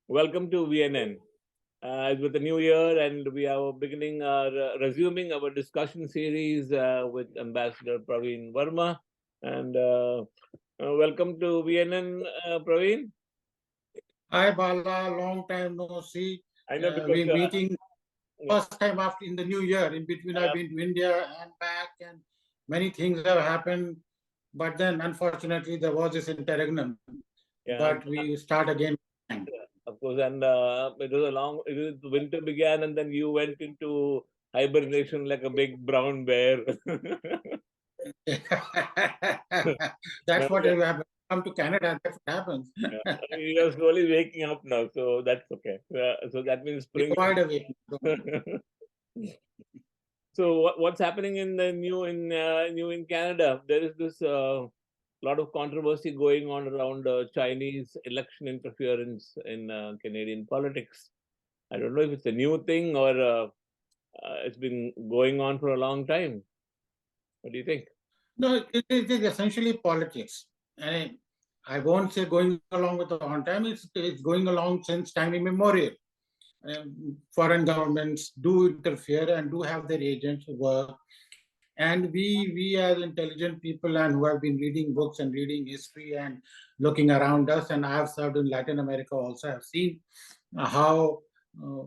Welcome to VNN. With the new year, and we are resuming our discussion series with Ambassador Praveen Verma. And welcome to VNN, Praveen. Hi Bala, long time no see. I know because We're meeting yeah, first time after in the new year. In between, I've been to India and back, and many things have happened. But then, unfortunately, there was this interregnum. yeah, But we start again. of course, and winter began, and then you went into hibernation like a big brown bear. That's Now, what will happen. Come to Canada, that's what happens. yeah, you are slowly waking up now, so that's okay. So that means Be spring. wide awake. So what's happening in the new in Canada? There is this lot of controversy going on around Chinese election interference in Canadian politics. I don't know if it's a new thing or it's been going on for a long time. What do you think? No, it is essentially politics. And I won't say going along with the on time, it's going along since time immemorial. Foreign governments do interfere and do have their agents work. And we as intelligent people and who have been reading books and reading history and looking around us, and I have served in Latin America also, have seen how uh,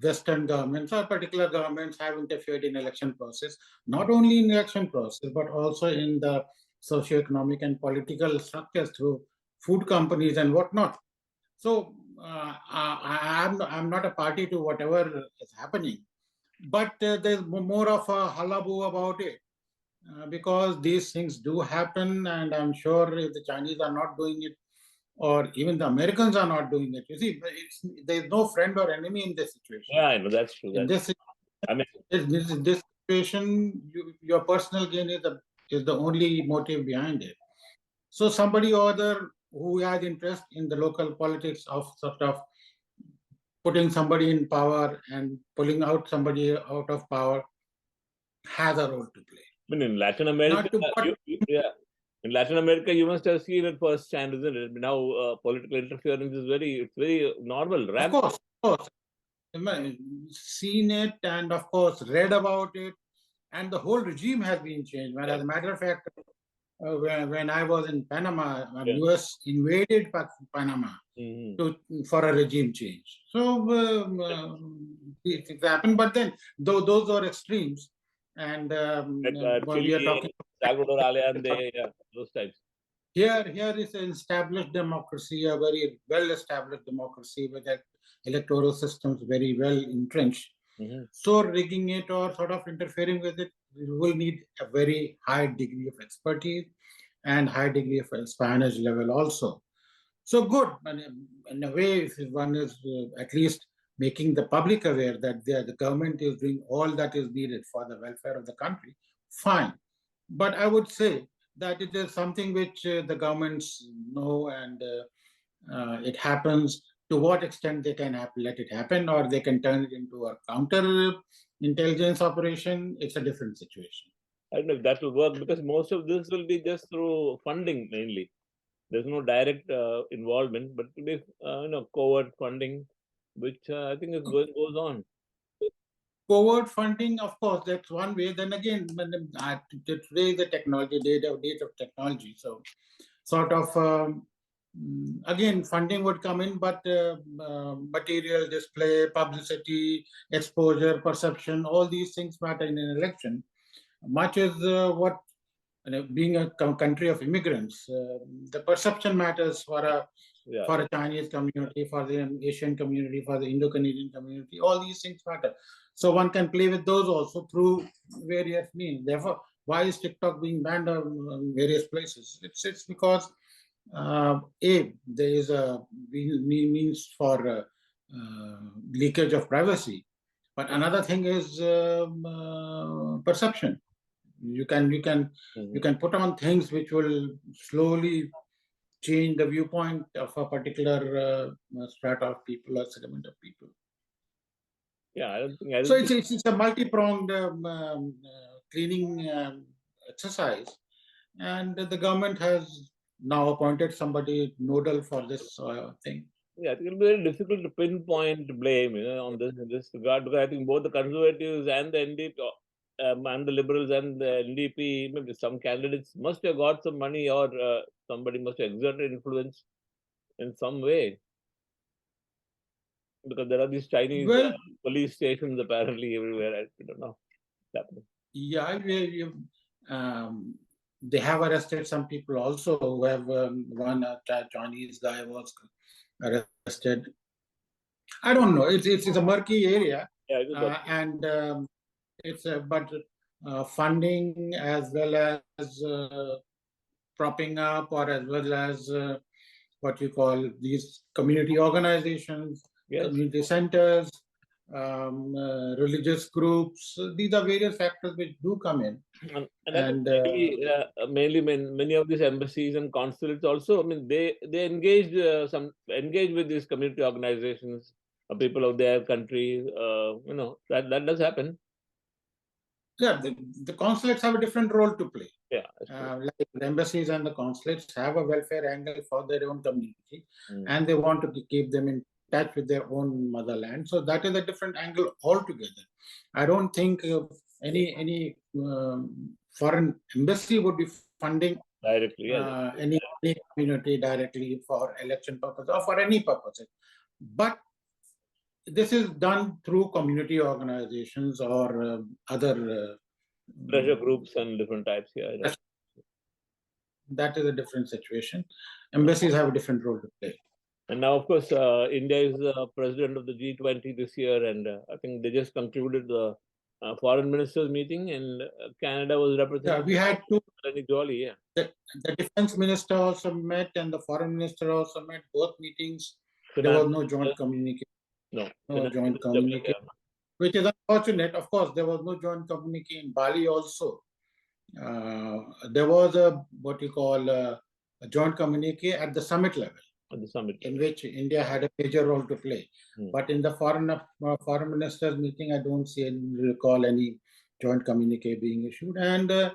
Western governments or particular governments have interfered in election process, not only in election process, but also in the socio-economic and political structures through food companies and whatnot. So I'm not a party to whatever is happening, but there's more of a hullabaloo about it because these things do happen, and I'm sure if the Chinese are not doing it, or even the Americans are not doing it, you see, there's no friend or enemy in this situation. Yeah, I know that's true. In this, I mean, this situation, your personal gain is the only motive behind it. So somebody or other who has interest in the local politics of sort of putting somebody in power and pulling out somebody out of power has a role to play. I mean, in Latin America, Not to what yeah, in Latin America, you must have seen it firsthand, isn't it? Now, political interference is it's very normal, rampant. of course, seen it and of course read about it, and the whole regime has been changed. Well, as a matter of fact, when I was in Panama, Yeah. US invaded Panama for a regime change. So it happened, but then those are extremes, and Like when we are Chile, talking Salvador Allende, yeah, those types. here is an established democracy, a very well established democracy with electoral systems very well entrenched. So rigging it or sort of interfering with it, you will need a very high degree of expertise and high degree of Spanish level also. So good, and in a way, if one is at least making the public aware that the government is doing all that is needed for the welfare of the country, fine. But I would say that it is something which the governments know, and it happens. To what extent they can let it happen, or they can turn it into a counter intelligence operation, it's a different situation. I don't know if that will work because most of this will be just through funding mainly. There's no direct involvement, but it will be covert funding, which I think goes on. Covert funding, of course, that's one way. Then again, today the technology, date of technology, so sort of again funding would come in, but material display, publicity, exposure, perception, all these things matter in an election. Much as what being a country of immigrants, the perception matters for a Chinese community, for the Asian community, for the Indo-Canadian community. All these things matter. So one can play with those also through various means. Therefore, why is TikTok being banned in various places? It's because there is a means for leakage of privacy, but another thing is perception. You can put on things which will slowly change the viewpoint of a particular strata of people or segment of people. Yeah, I don't think. So it's a multi-pronged cleaning exercise, and the government has now appointed somebody nodal for this thing. Yeah, I think it'll be very difficult to pinpoint blame, on in this regard, because I think both the conservatives and the NDP, and the liberals and the NDP, maybe some candidates must have got some money, or somebody must have exerted influence in some way, because there are these Chinese Well, police stations apparently everywhere. I don't know what's happening. yeah, um, they have arrested some people also who have one Chinese guy was arrested. I don't know. It's a murky area, Yeah, it is and it's but funding as well as propping up, or as well as what you call these community organizations, yes. community centers, religious groups. These are various factors which do come in. And I think And mainly many of these embassies and consulates also. I mean, they engage with these community organizations, people of their country. That does happen. yeah, the consulates have a different role to play. Yeah, that's true. Like the embassies and the consulates have a welfare angle for their own community, Mm. and they want to keep them in touch with their own motherland. So that is a different angle altogether. I don't think any foreign embassy would be funding Directly, yeah. any community directly for election purpose or for any purpose. But this is done through community organizations or other Pressure groups and different types. Yeah, right. that is a different situation. Embassies have a different role to play. And now, of course, India is the president of the G20 this year, and I think they just concluded the foreign ministers meeting, and Canada was represented. Yeah, we had two. Jolly, yeah. The defense minister also met, and the foreign minister also met. Both meetings, there was no joint communique. No joint communique, which is unfortunate. Of course, there was no joint communique in Bali also. There was what you call a joint communique at the summit level, in which India had a major role to play. But in the foreign ministers meeting, I don't recall any joint communique being issued. And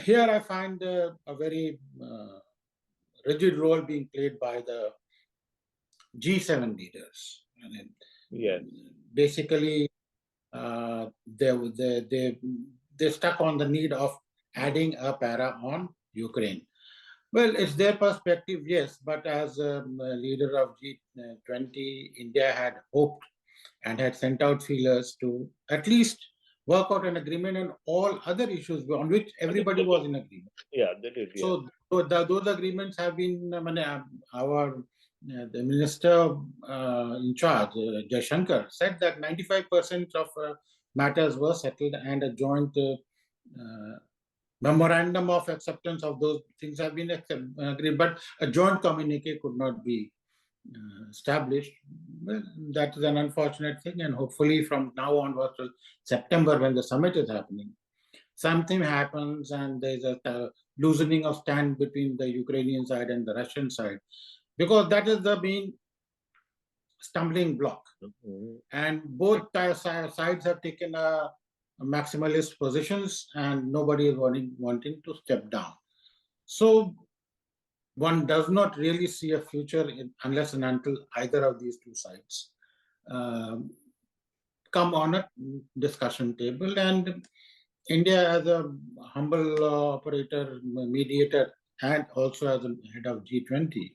here I find a very rigid role being played by the G7 leaders. I mean, yeah. Basically, they stuck on the need of adding a para on Ukraine. Well, it's their perspective, yes, but as a leader of G20, India had hoped and had sent out feelers to at least work out an agreement on all other issues on which everybody was in agreement. Yeah, they did. Yeah. So those agreements have been, the minister in charge, Jaishankar, said that 95% of matters were settled, and a joint memorandum of acceptance of those things have been agreed, but a joint communique could not be established. Well, that is an unfortunate thing, and hopefully from now onwards till September, when the summit is happening, something happens and there's a loosening of stand between the Ukrainian side and the Russian side, because that is the main stumbling block. And both sides have taken a maximalist positions, and nobody is wanting to step down. So one does not really see a future unless and until either of these two sides come on a discussion table. And India, as a humble operator, mediator, and also as a head of G20,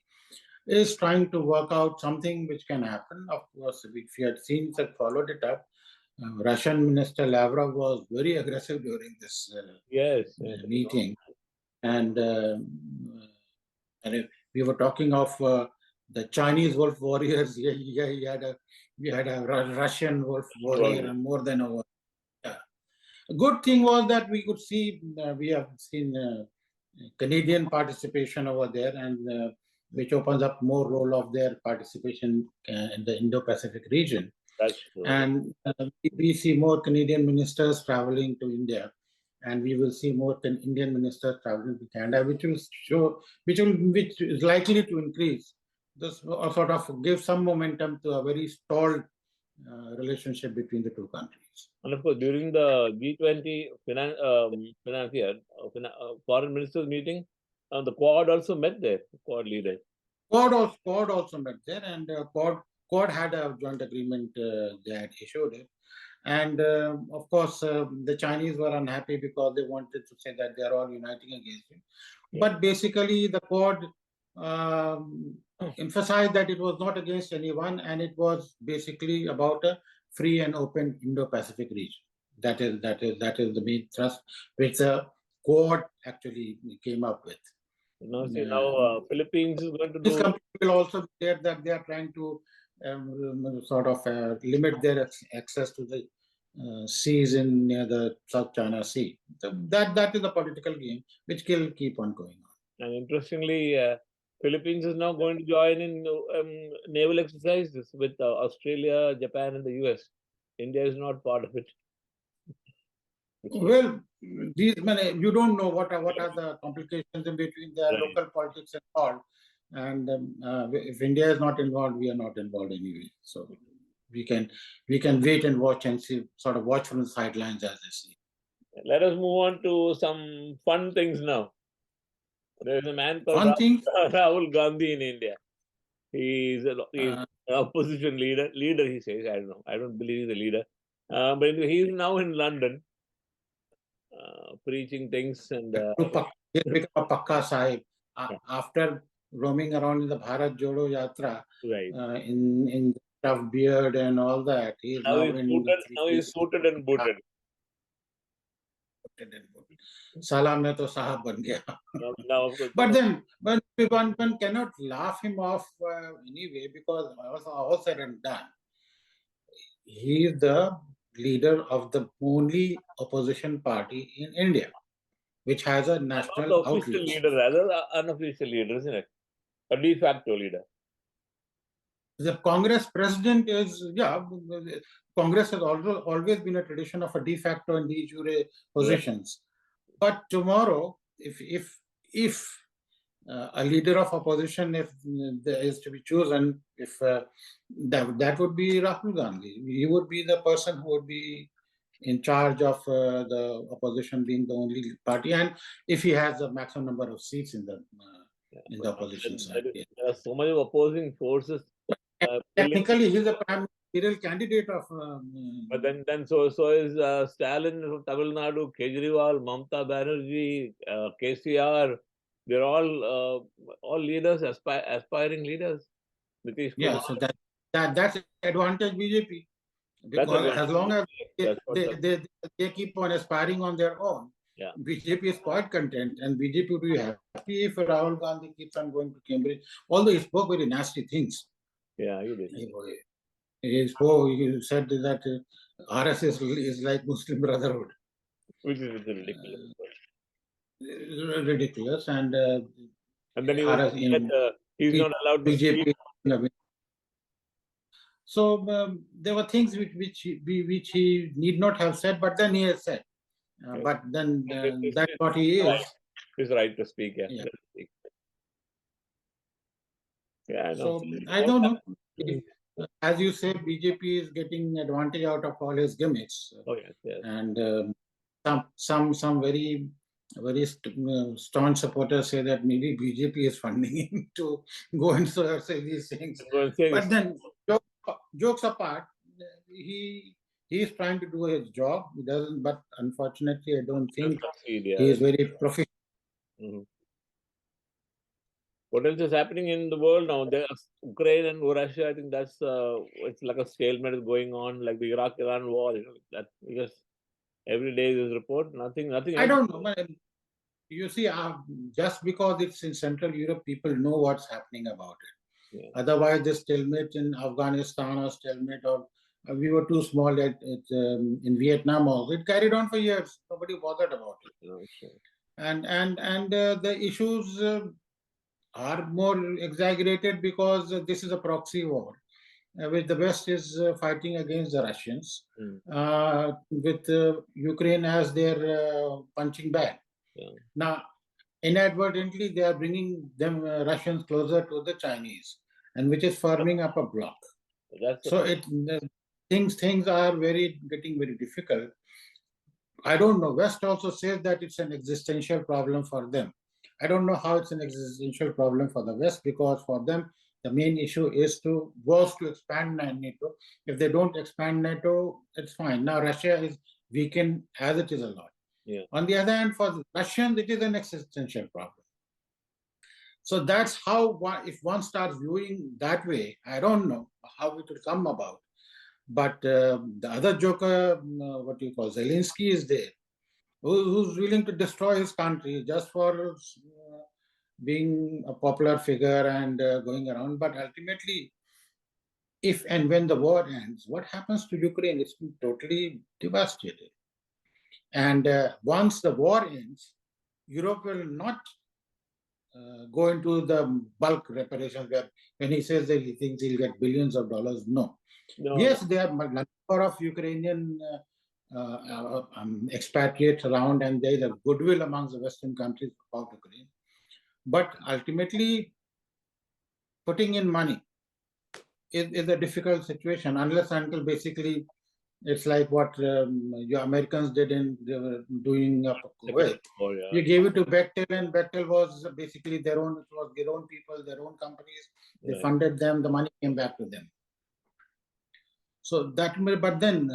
is trying to work out something which can happen. Of course, if you had seen that, followed it up, Russian Minister Lavrov was very aggressive during this meeting. And we were talking of the Chinese wolf warriors. We had a Russian wolf warrior, and more than a warrior. A good thing was that we could see, we have seen Canadian participation over there, and which opens up more role of their participation in the Indo-Pacific region. That's true. And we see more Canadian ministers traveling to India, and we will see more Indian ministers traveling to Canada, which is likely to increase this, or sort of give some momentum to a very stalled relationship between the two countries. And of course, during the G20 foreign ministers meeting, the Quad also met there, Quad leaders. Quad also met there, and Quad had a joint agreement they had issued it. And of course, the Chinese were unhappy because they wanted to say that they are all uniting against him. But basically, the Quad emphasized that it was not against anyone, and it was basically about a free and open Indo-Pacific region. That is the main thrust which the Quad actually came up with. Now, see, now Philippines is going to This do. company will also be there that they are trying to sort of limit their access to the seas in near the South China Sea. So that is a political game which will keep on going on. And interestingly, Philippines is now going to join in naval exercises with Australia, Japan, and the US. India is not part of it. Well, these you don't know what are the complications in between their Right. local politics and all. And if India is not involved, we are not involved anyway. So we can wait and watch and see, sort of watch from the sidelines as they see. Let us move on to some fun things now. There is a man called Rahul Gandhi in India. He's an opposition leader. He says, I don't know. I don't believe he's a leader. But he's now in London preaching things. And he's become a Pakka Sahib. After roaming around in the Bharat Jodo Yatra, right. In tough beard and all that, he's now he's suited and booted. Salah mein to sahab ban gaya. But then one cannot laugh him off anyway, because all said and done, he is the leader of the only opposition party in India, which has a national outreach. Official leader, rather unofficial leader, isn't it? A de facto leader. The Congress president is, Congress has always been a tradition of a de facto and de jure positions. Right. But tomorrow, if a leader of opposition, if there is to be chosen, if that would be Rahul Gandhi. He would be the person who would be in charge of the opposition being the only party, and if he has the maximum number of seats in the opposition side. There are so many opposing forces. Technically, he's a prime ministerial candidate of. But then so is Stalin from Tamil Nadu, Kejriwal, Mamata Banerjee, KCR. They're all leaders, aspiring leaders. Yeah, so that's advantage BJP, because as long as they keep on aspiring on their own, BJP is quite content, and BJP would be happy if Rahul Gandhi keeps on going to Cambridge, although he spoke very nasty things. Yeah, he did. He said that RSS is like Muslim Brotherhood, which is ridiculous. Ridiculous, and then he was he's not allowed to BJP. So there were things which he need not have said, but then he has said. But then that's what he is. His right to speak. Yeah, I know. So I don't know. As you say, BJP is getting advantage out of all his gimmicks. Oh yes. And some very staunch supporters say that maybe BJP is funding him to go and say these things. But then, jokes apart, he is trying to do his job. He doesn't, but unfortunately, I don't think he is very proficient. Mm-hmm. What else is happening in the world now? There's Ukraine and Russia. I think that's it's like a stalemate is going on, like the Iraq-Iran war. That because every day there's a report. Nothing. I don't know. You see, just because it's in Central Europe, people know what's happening about it. Yeah. Otherwise, the stalemate in Afghanistan or stalemate, or we were too small in Vietnam also. It carried on for years. Nobody bothered about it. No, sure. And the issues are more exaggerated because this is a proxy war, which the West is fighting against the Russians, with Ukraine as their punching bag. Yeah. Now, inadvertently, they are bringing them Russians closer to the Chinese, and which is forming up a bloc. So things are getting very difficult. I don't know. West also says that it's an existential problem for them. I don't know how it's an existential problem for the West, because for them, the main issue was to expand NATO. If they don't expand NATO, it's fine. Now Russia is weakened as it is a lot. Yeah. On the other hand, for the Russians, it is an existential problem. So that's how if one starts viewing that way, I don't know how it will come about. But the other joker, what you call Zelensky, is there, who's willing to destroy his country just for being a popular figure and going around. But ultimately, if and when the war ends, what happens to Ukraine? It's been totally devastated. And once the war ends, Europe will not go into the bulk reparations where when he says that he thinks he'll get billions of dollars. No. Yes, there are a number of Ukrainian expatriates around, and there is a goodwill amongst the Western countries about Ukraine. But ultimately, putting in money is a difficult situation unless until basically it's like what your Americans did in doing Kuwait. You gave it to Bechtel, and Bechtel was basically their own people, their own companies. They funded them, the money came back to them. So that, but then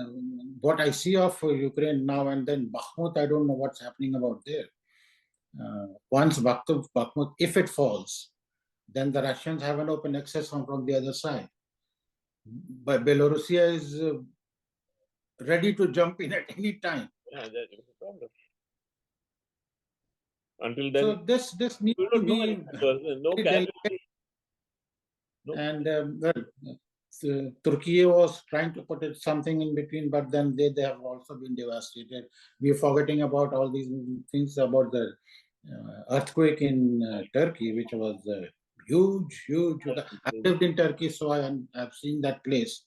what I see of Ukraine now and then, Bakhmut, I don't know what's happening about there. Once Bakhmut, if it falls, then the Russians have an open access from the other side. But Belarusia is ready to jump in at any time. Yeah, that is the problem. Until then, so this needs to be no casualty. And Turkey was trying to put it something in between, but then they have also been devastated. We are forgetting about all these things about the earthquake in Turkey, which was huge. I lived in Turkey, so I've seen that place.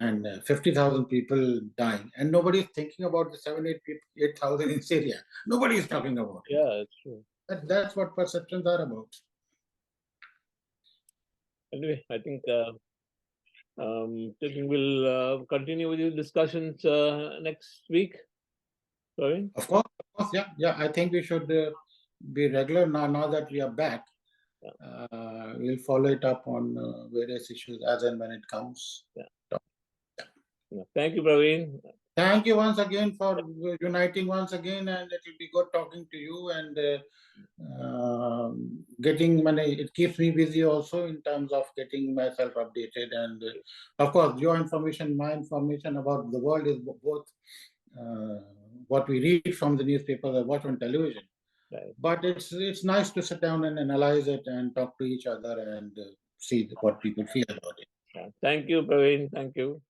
And 50,000 people dying, and nobody is thinking about the 8,000 in Syria. Nobody is talking about it. Yeah, it's true. That's what perceptions are about. Anyway, I think we'll continue with these discussions next week. Sorry. Of course, yeah. I think we should be regular now that we are back. Yeah. We'll follow it up on various issues as and when it comes. Yeah. Thank you, Praveen. Thank you once again for uniting once again, and it will be good talking to you and getting money. It keeps me busy also in terms of getting myself updated, and of course your information, my information about the world is both what we read from the newspapers or watch on television. Right. But it's nice to sit down and analyze it and talk to each other and see what people feel about it. Thank you, Praveen. Thank you.